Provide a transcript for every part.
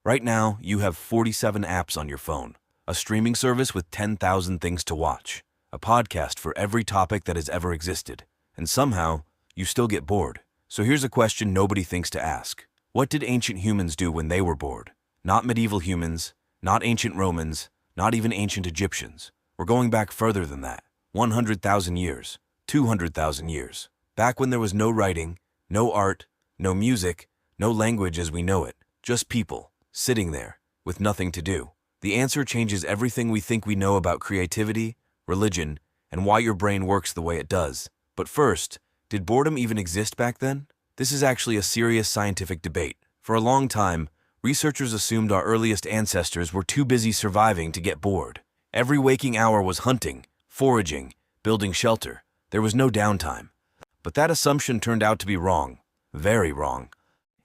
Right now, you have 47 apps on your phone, a streaming service with 10,000 things to watch, a podcast for every topic that has ever existed, and somehow, you still get bored. So here's a question nobody thinks to ask. What did ancient humans do when they were bored? Not medieval humans, not ancient Romans, not even ancient Egyptians. We're going back further than that. 100,000 years, 200,000 years. Back when there was no writing, no art, no music, no language as we know it. Just people, sitting there, with nothing to do. The answer changes everything we think we know about creativity, religion, and why your brain works the way it does. But first, did boredom even exist back then? This is actually a serious scientific debate. For a long time, researchers assumed our earliest ancestors were too busy surviving to get bored. Every waking hour was hunting, foraging, building shelter. There was no downtime. But that assumption turned out to be wrong. Very wrong.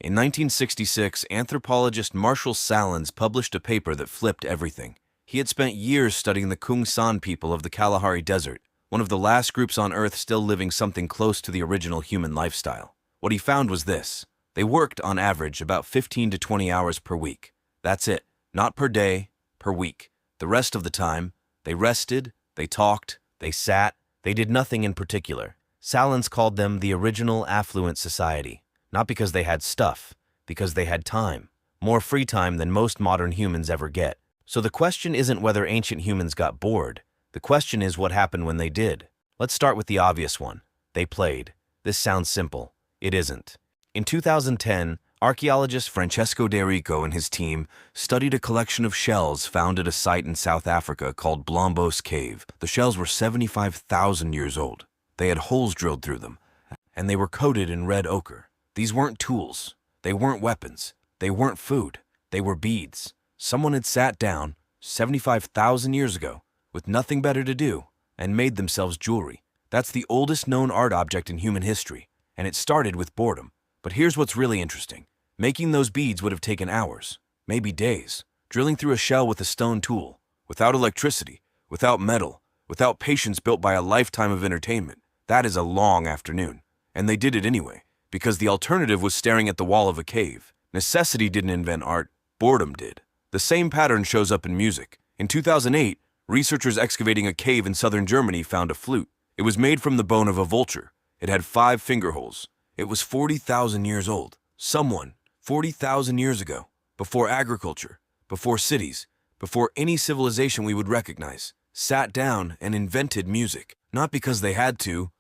In 1966, anthropologist Marshall Sahlins published a paper that flipped everything. He had spent years studying the Kung San people of the Kalahari Desert, one of the last groups on Earth still living something close to the original human lifestyle. What he found was this. They worked, on average, about 15 to 20 hours per week. That's it. Not per day, per week. The rest of the time, they rested, they talked, they sat, they did nothing in particular. Sahlins called them the original affluent society. Not because they had stuff, because they had time. More free time than most modern humans ever get. So the question isn't whether ancient humans got bored. The question is what happened when they did. Let's start with the obvious one. They played. This sounds simple. It isn't. In 2010, archaeologist Francesco De Rico and his team studied a collection of shells found at a site in South Africa called Blombos Cave. The shells were 75,000 years old. They had holes drilled through them, and they were coated in red ochre. These weren't tools. They weren't weapons. They weren't food. They were beads. Someone had sat down 75,000 years ago with nothing better to do and made themselves jewelry. That's the oldest known art object in human history, and it started with boredom. But here's what's really interesting. Making those beads would have taken hours, maybe days. Drilling through a shell with a stone tool, without electricity, without metal, without patience built by a lifetime of entertainment. That is a long afternoon. And they did it anyway, because the alternative was staring at the wall of a cave. Necessity didn't invent art, boredom did. The same pattern shows up in music. In 2008, researchers excavating a cave in southern Germany found a flute. It was made from the bone of a vulture. It had 5 finger holes. It was 40,000 years old. Someone, 40,000 years ago, before agriculture, before cities, before any civilization we would recognize, sat down and invented music. Not because they had to,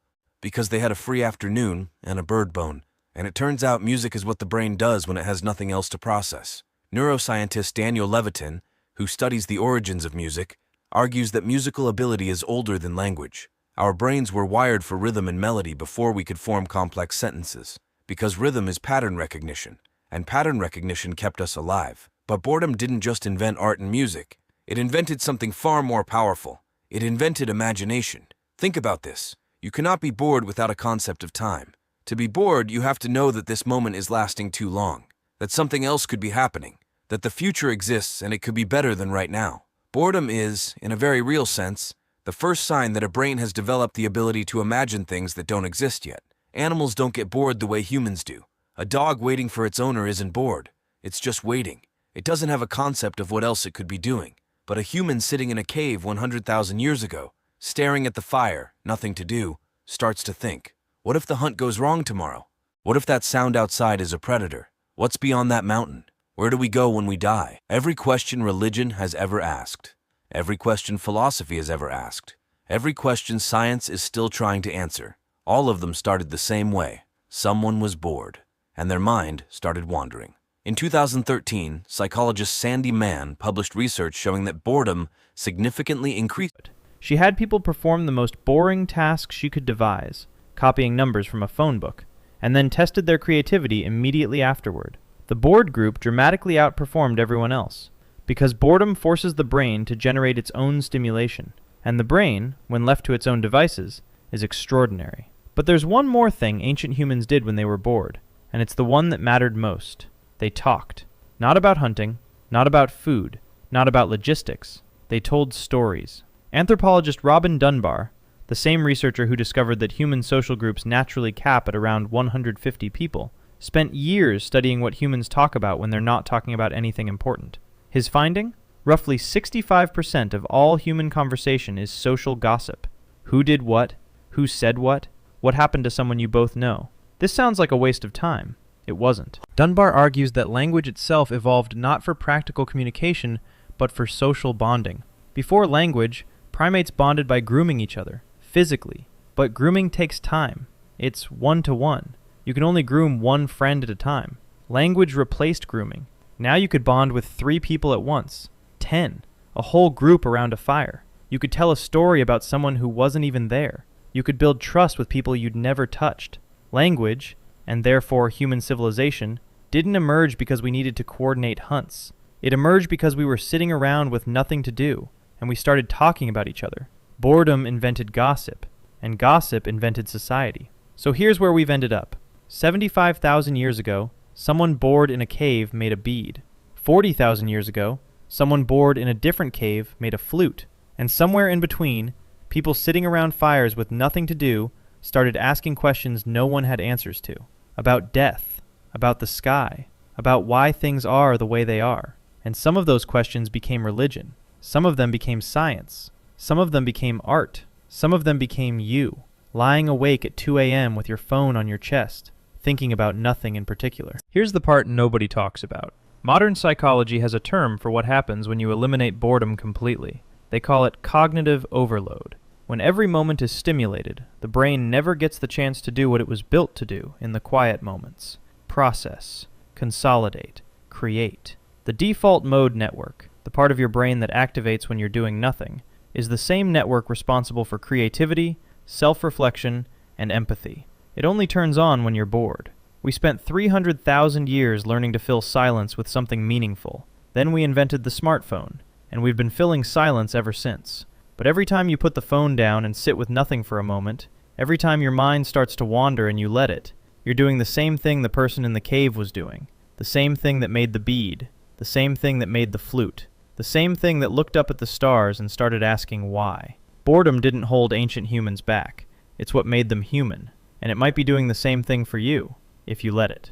because they had a free afternoon and a bird bone. And it turns out music is what the brain does when it has nothing else to process. Neuroscientist Daniel Levitin, who studies the origins of music, argues that musical ability is older than language. Our brains were wired for rhythm and melody before we could form complex sentences, because rhythm is pattern recognition, and pattern recognition kept us alive. But boredom didn't just invent art and music. It invented something far more powerful. It invented imagination. Think about this. You cannot be bored without a concept of time. To be bored, you have to know that this moment is lasting too long, that something else could be happening, that the future exists and it could be better than right now. Boredom is, in a very real sense, the first sign that a brain has developed the ability to imagine things that don't exist yet. Animals don't get bored the way humans do. A dog waiting for its owner isn't bored. It's just waiting. It doesn't have a concept of what else it could be doing. But a human sitting in a cave 100,000 years ago, staring at the fire, nothing to do, starts to think. What if the hunt goes wrong tomorrow? What if that sound outside is a predator? What's beyond that mountain? Where do we go when we die? Every question religion has ever asked. Every question philosophy has ever asked. Every question science is still trying to answer. All of them started the same way. Someone was bored, and their mind started wandering. In 2013, psychologist Sandy Mann published research showing that boredom significantly increased. She had people perform the most boring tasks she could devise, copying numbers from a phone book, and then tested their creativity immediately afterward. The bored group dramatically outperformed everyone else, because boredom forces the brain to generate its own stimulation, and the brain, when left to its own devices, is extraordinary. But there's one more thing ancient humans did when they were bored, and it's the one that mattered most. They talked. Not about hunting, not about food, not about logistics. They told stories. Anthropologist Robin Dunbar, the same researcher who discovered that human social groups naturally cap at around 150 people, spent years studying what humans talk about when they're not talking about anything important. His finding? Roughly 65% of all human conversation is social gossip. Who did what? Who said what? What happened to someone you both know? This sounds like a waste of time. It wasn't. Dunbar argues that language itself evolved not for practical communication, but for social bonding. Before language, primates bonded by grooming each other, physically. But grooming takes time. It's one-to-one. You can only groom one friend at a time. Language replaced grooming. Now you could bond with 3 people at once. 10. A whole group around a fire. You could tell a story about someone who wasn't even there. You could build trust with people you'd never touched. Language, and therefore human civilization, didn't emerge because we needed to coordinate hunts. It emerged because we were sitting around with nothing to do, and we started talking about each other. Boredom invented gossip, and gossip invented society. So here's where we've ended up. 75,000 years ago, someone bored in a cave made a bead. 40,000 years ago, someone bored in a different cave made a flute. And somewhere in between, people sitting around fires with nothing to do started asking questions no one had answers to. About death, about the sky, about why things are the way they are. And some of those questions became religion. Some of them became science. Some of them became art. Some of them became you, lying awake at 2 a.m. with your phone on your chest, thinking about nothing in particular. Here's the part nobody talks about. Modern psychology has a term for what happens when you eliminate boredom completely. They call it cognitive overload. When every moment is stimulated, the brain never gets the chance to do what it was built to do in the quiet moments. Process, consolidate, create. The default mode network, the part of your brain that activates when you're doing nothing, is the same network responsible for creativity, self-reflection, and empathy. It only turns on when you're bored. We spent 300,000 years learning to fill silence with something meaningful. Then we invented the smartphone, and we've been filling silence ever since. But every time you put the phone down and sit with nothing for a moment, every time your mind starts to wander and you let it, you're doing the same thing the person in the cave was doing, the same thing that made the bead, the same thing that made the flute, the same thing that looked up at the stars and started asking why. Boredom didn't hold ancient humans back. It's what made them human, and it might be doing the same thing for you, if you let it.